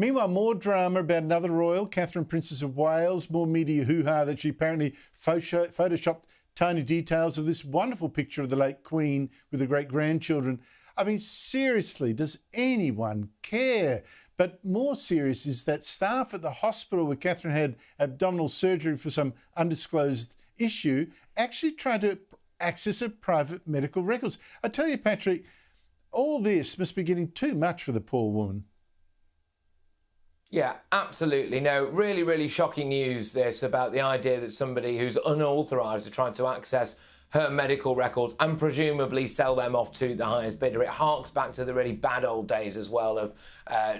Meanwhile, more drama about another royal, Catherine, Princess of Wales. More media hoo-ha that she apparently photoshopped tiny details of this wonderful picture of the late Queen with the great-grandchildren. I mean, seriously, does anyone care? But more serious is that staff at the hospital where Catherine had abdominal surgery for some undisclosed issue actually tried to access her private medical records. I tell you, Patrick, all this must be getting too much for the poor woman. Yeah, absolutely. No, really, really shocking news, this, about the idea that somebody who's unauthorised are trying to access her medical records and presumably sell them off to the highest bidder. It harks back to the really bad old days as well of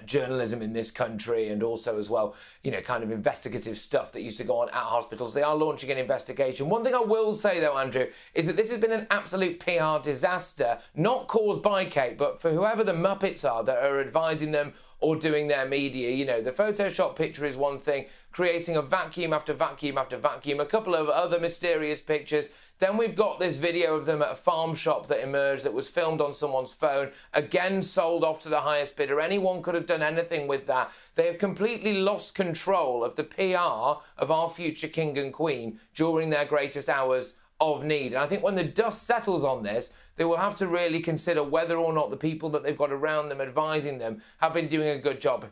journalism in this country, and also as well, you know, kind of investigative stuff that used to go on at hospitals. They are launching an investigation. One thing I will say though, Andrew, is that this has been an absolute PR disaster, not caused by Kate, but for whoever the muppets are that are advising them or doing their media. You know, the Photoshop picture is one thing, creating a vacuum after vacuum after vacuum, a couple of other mysterious pictures. Then we've got this video of them at a farm shop that emerged that was filmed on someone's phone, again sold off to the highest bidder. Anyone could have done anything with that. They have completely lost control of the PR of our future king and queen during their greatest hours of need. And I think when the dust settles on this, they will have to really consider whether or not the people that they've got around them advising them have been doing a good job,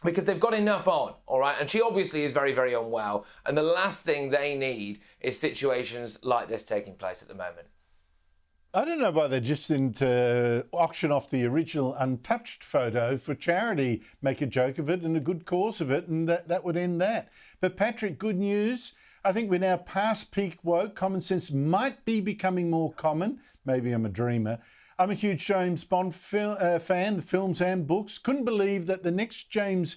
because they've got enough on, all right? And she obviously is very, very unwell. And the last thing they need is situations like this taking place at the moment. I don't know why they just didn't auction off the original untouched photo for charity, make a joke of it and a good cause of it, and that would end that. But Patrick, good news. I think we're now past peak woke. Common sense might be becoming more common. Maybe I'm a dreamer. I'm a huge James Bond fan, the films and books. Couldn't believe that the next James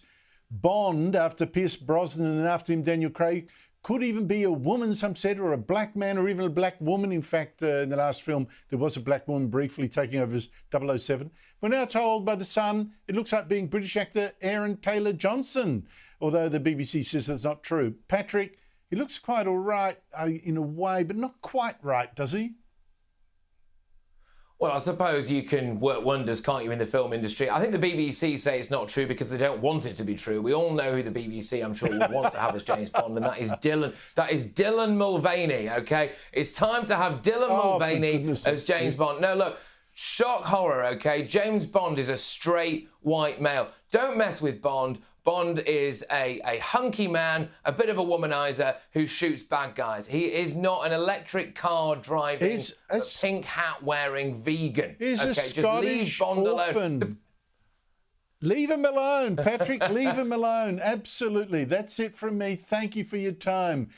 Bond, after Pierce Brosnan and after him Daniel Craig, could even be a woman, some said, or a black man, or even a black woman. In fact, in the last film, there was a black woman briefly taking over as 007. We're now told by The Sun it looks like being British actor Aaron Taylor-Johnson, although the BBC says that's not true. Patrick, he looks quite all right in a way, but not quite right, does he? Well, I suppose you can work wonders, can't you, in the film industry? I think the BBC say it's not true because they don't want it to be true. We all know who the BBC, I'm sure, would want to have as James Bond, and that is Dylan. That is Dylan Mulvaney, OK? It's time to have Dylan Mulvaney as James Bond. No, look, shock horror, OK? James Bond is a straight white male. Don't mess with Bond. Bond is a hunky man, a bit of a womanizer who shoots bad guys. He is not an electric car driving, pink hat wearing vegan. He's a Scottish orphan. Leave him alone, Patrick. Leave him alone. Absolutely. That's it from me. Thank you for your time.